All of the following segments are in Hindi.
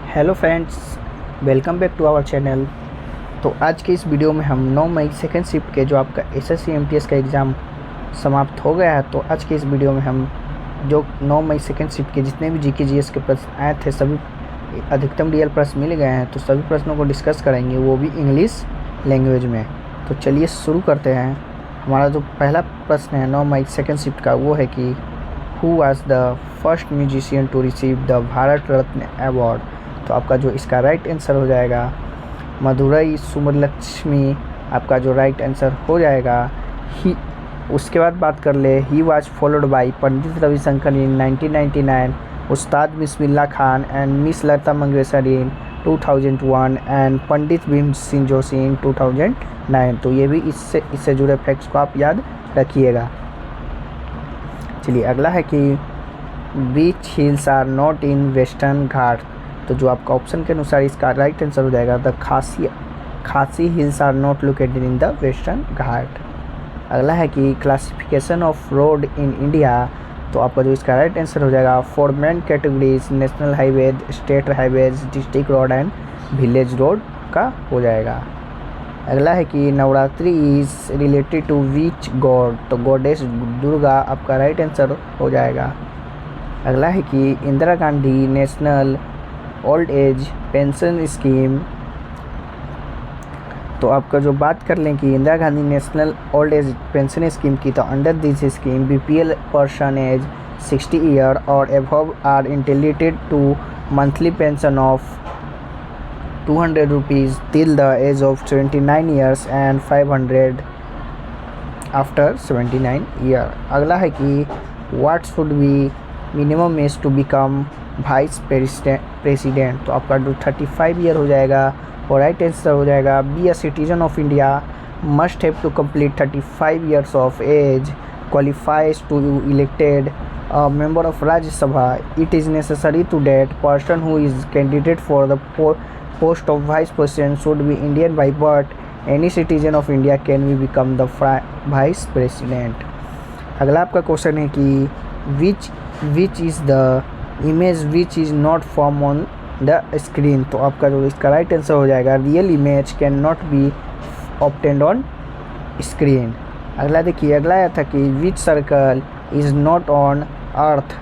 Hello friends, welcome back to our channel. तो आज के इस वीडियो में हम 9 मई सेकेंड शिफ्ट के जो आपका एसएससी एमटीएस का एग्ज़ाम समाप्त हो गया है, तो आज के इस वीडियो में हम जो 9 मई सेकेंड शिफ्ट के जितने भी जीके जीएस के प्रश्न आए थे, सभी अधिकतम रियल प्रश्न मिल गए हैं। तो सभी प्रश्नों को डिस्कस करेंगे, वो भी इंग्लिश लैंग्वेज में। तो चलिए शुरू करते हैं। हमारा जो पहला प्रश्न है 9 मई सेकेंड शिफ्ट का, वो है कि who was the first musician to receive the Bharat Ratna award. तो आपका जो इसका राइट आंसर हो जाएगा मधुरई सुमलक्ष्मी, आपका जो राइट आंसर हो जाएगा। ही उसके बाद बात कर ले, he was followed by Pandit Ravishankar in 1999, Ustad Bismillah Khan and Miss Lata Mangeshkar in 2001 and Pandit Bhimsen Joshi in 2009। तो ये भी इससे जुड़े फैक्ट्स को आप याद रखिएगा। चलिए अगला है कि beach hills are not in Western Ghat. तो जो आपका ऑप्शन के अनुसार इसका राइट आंसर हो जाएगा the Khasi hills are not located in the Western Ghat. अगला है कि classification of road in India. तो आपका जो इसका राइट आंसर हो जाएगा four main categories national highway, state highways, district road and village road का हो जाएगा। अगला है कि Navratri is related to which god. तो गॉडेस दुर्गा आपका राइट आंसर हो जाएगा। अगला है कि Indira Gandhi national old age pension scheme. तो आपका जो बात कर लें कि Indira Gandhi national old age pension scheme की, तो under this scheme BPL person age 60 year और above are entitled to monthly pension of 200 rupees till the age of 79 years and 500 after 79 year. अगला है कि what should be minimum age to become vice president. तो आपका जो 35 ईयर हो जाएगा और राइट आंसर हो जाएगा B a citizen of India must have to complete 35 years of age qualifies to elected a member of Rajya Sabha. It is necessary to that person who is candidate for the post of vice president should be Indian by birth. Any citizen of India can be become the vice president. अगला आपका क्वेश्चन है कि which is the image which is not formed on the screen। तो आपका जो इसका राइट आंसर हो जाएगा real image can not be obtained on screen. अगला देखिए, अगला आया था कि which circle is not on earth,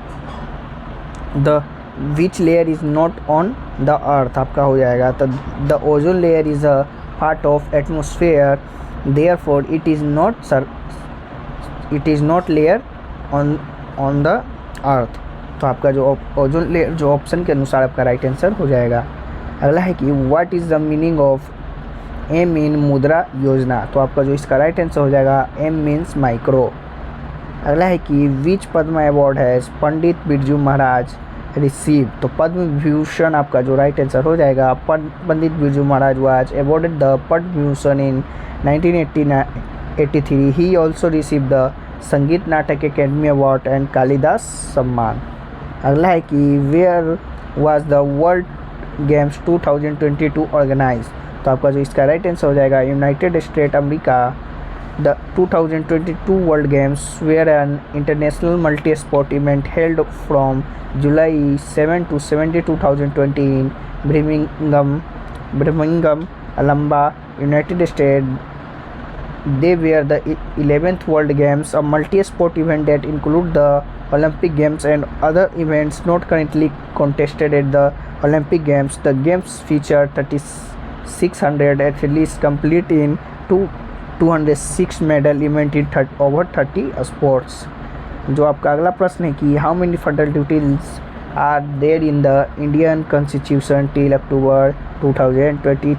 the which layer is not on the earth आपका हो जाएगा। तो the ozone layer is a part of atmosphere, therefore it is not layer on the earth. तो आपका जो ओजोन लेयर जो ऑप्शन के अनुसार आपका राइट आंसर हो जाएगा। अगला है कि what is the meaning of M in Mudra Yojana. तो आपका जो इसका राइट आंसर हो जाएगा एम मीन्स माइक्रो। अगला है कि विच पद्म अवार्ड है पंडित बिरजू महाराज रिसीव। तो पद्म विभूषण आपका जो राइट आंसर हो जाएगा Pandit Birju Maharaj was awarded the Padma Vibhushan in 1983। He also receive the Sangeet Natak academy award and Kalidas सम्मान। अगला है कि where was the world games 2022 organise. तो आपका जो इसका राइट आंसर हो जाएगा United State America. The 2022 world games were an international multi sport event held from July 7 to 17 2020 in Birmingham अलम्बा United State. They were the 11th World Games, a multi-sport event that include the Olympic Games and other events not currently contested at the Olympic Games. The games feature 3,600 athletes complete in 206 medal event in over 30 sports. जो आपका अगला प्रश्न है कि how many federal duties are there in the Indian Constitution till October 2022।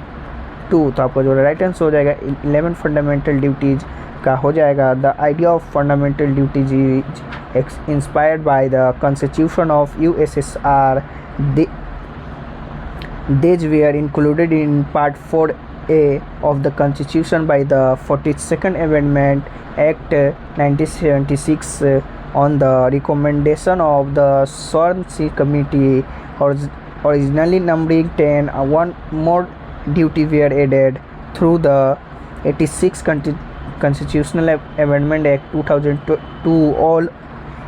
तो आपका जो राइट आंसर हो जाएगा 11 फंडामेंटल ड्यूटीज का हो जाएगा। The idea of fundamental duties is inspired by the constitution of USSR. These were included in Part 4A of the Constitution by the 42nd Amendment Act 1976 on the recommendation of the Swansea Committee, originally numbering 10. One more duty were added through the 86th Constitutional Amendment Act 2002. All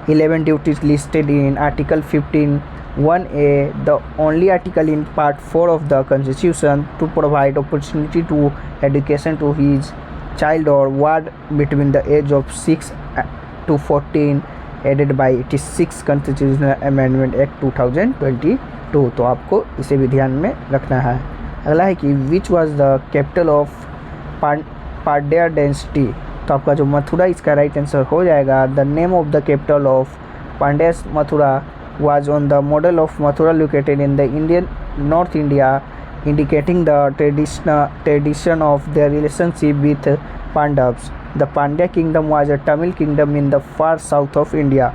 11 duties listed in Article 15 1A, the only article in Part 4 of the Constitution to provide opportunity to education to his child or ward between the age of 6 to 14, added by 86 Constitutional Amendment Act 2022। तो आपको इसे भी ध्यान में रखना है। अगला है कि which was the capital of Pandya density. तो आपका जो मथुरा इसका राइट आंसर हो जाएगा। The name of the capital of Pandya Mathura was on the model of Mathura located in the North India, indicating the tradition of their relationship with Pandavas. The Pandya kingdom was a Tamil kingdom in the far south of India.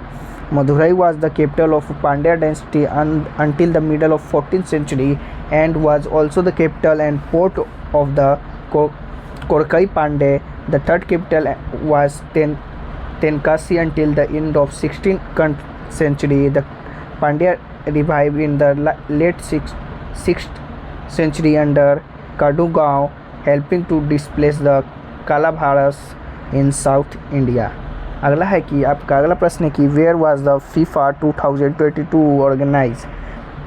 Madurai was the capital of Pandya dynasty until the middle of 14th century and was also the capital and port of the Korkai Pandya. The third capital was Tenkasi until the end of 16th century. The Pandya revived in the late 6th century under Kadugao, helping to displace the Kalabharas in South India। अगला है कि आपका अगला प्रश्न है कि where was the FIFA 2022 organise.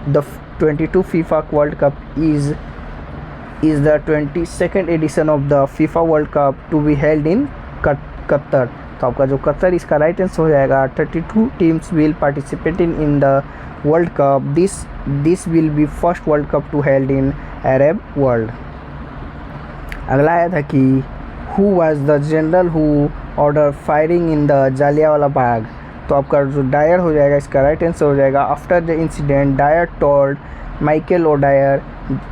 The 22 FIFA world cup is the 22nd edition of the FIFA world cup to be held in Qatar. तो आपका जो कतर इसका राइट आंसर हो जाएगा। 32 teams will participate in the world cup. This will be first world cup to held in Arab world. अगला आया था कि who was the general who order firing in the Jallianwala Bagh. तो आपका जो डायर हो जाएगा इसका राइट आंसर हो जाएगा। After the incident Dyer told Michael O'Dwyer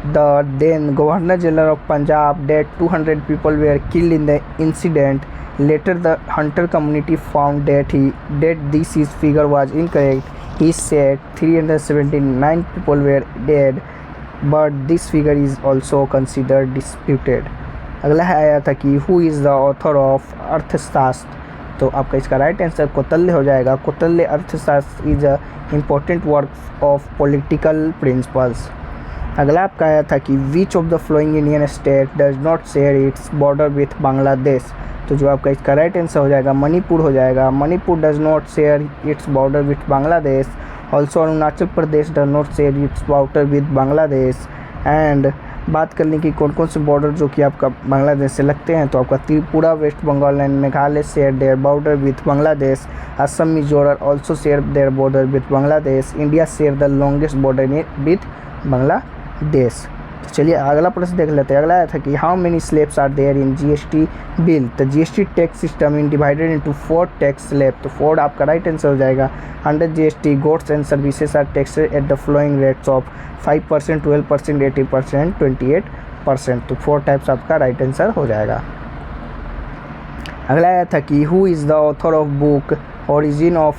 the then governor general of Punjab that 200 people were killed in the incident. Later, the hunter community found that this figure was incorrect. He said 379 people were dead, but this figure is also considered disputed। अगला है आया था कि who is the author of अर्थशास्त्र। तो आपका इसका राइट आंसर कौटिल्य हो जाएगा। कौटिल्य अर्थशास्त्र is a important work of political principles. अगला आपका आया था कि which of the flowing Indian state does not share its border with Bangladesh. तो जो आपका इसका राइट आंसर हो जाएगा मणिपुर हो जाएगा। Manipur does not share its border with Bangladesh. Also Arunachal Pradesh does not share its border with Bangladesh. And बात कर लें कि कौन कौन से बॉर्डर जो कि आपका बांग्लादेश से लगते हैं, तो आपका Tripura, West Bengal and Meghalaya share their border with Bangladesh. Assam, Mizoram also share their border with Bangladesh. India share the longest border with Bangladesh. तो चलिए अगला प्रश्न देख लेते हैं। अगला आया था कि how many slabs are there in GST bill. तो GST tax system in divided into 4 tax slab. तो 4 आपका राइट आंसर हो जाएगा। Under GST goods and services are taxed at the flowing rates of 5%, 12%, 18%, 28%। तो 4 टाइप्स आपका राइट आंसर हो जाएगा। अगला आया था कि who is the author of book origin of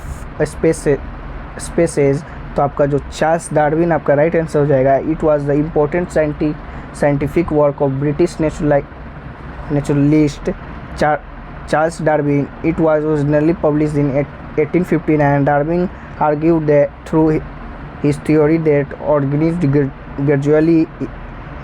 spaces. तो आपका जो चार्ल्स डार्विन आपका राइट आंसर हो जाएगा। It was the important scientific work of British naturalist Charles Darwin. It was originally published in 1859। Darwin argued that through his theory that organism gradually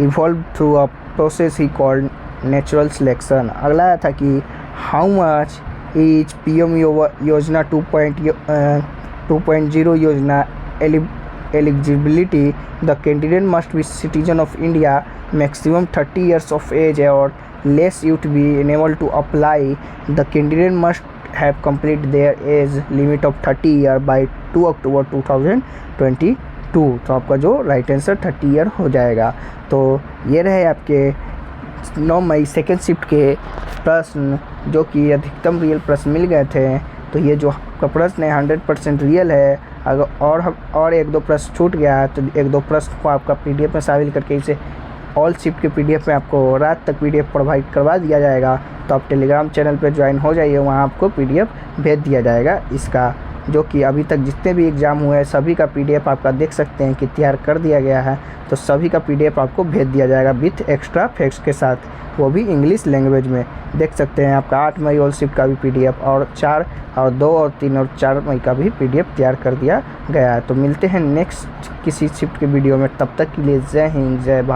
evolve through a process he called natural selection. अगला आया था कि हाउ मच इज पीएम योजना 2.0 योजना eligibility। the candidate must be citizen of India, maximum 30 years of age or less you to be enabled to apply। the candidate must have completed their age limit of 30 year by 2 October 2022। तो आपका जो राइट आंसर 30 ईयर हो जाएगा। तो ये रहे आपके 9 मई सेकेंड शिफ्ट के प्रश्न, जो कि अधिकतम रियल प्रश्न मिल गए थे। तो ये जो आपका प्रश्न है 100% रियल है। अगर और 1-2 प्रश्न छूट गया है तो 1-2 प्रश्न को आपका पीडीएफ में शामिल करके इसे ऑल शिफ्ट के पीडीएफ में आपको रात तक पीडीएफ प्रोवाइड करवा दिया जाएगा। तो आप टेलीग्राम चैनल पर ज्वाइन हो जाइए, वहाँ आपको पीडीएफ भेज दिया जाएगा इसका, जो कि अभी तक जितने भी एग्ज़ाम हुए हैं सभी का पीडीएफ आपका देख सकते हैं कि तैयार कर दिया गया है। तो सभी का पीडीएफ आपको भेज दिया जाएगा विथ एक्स्ट्रा फैक्ट्स के साथ, वो भी इंग्लिश लैंग्वेज में। देख सकते हैं आपका 8 मई ऑल शिफ्ट का भी पीडीएफ और 4 और 2 और 3 और 4 मई का भी पीडीएफ तैयार कर दिया गया है। तो मिलते हैं नेक्स्ट किसी शिफ्ट के वीडियो में, तब तक के लिए जय हिंद जय भारत।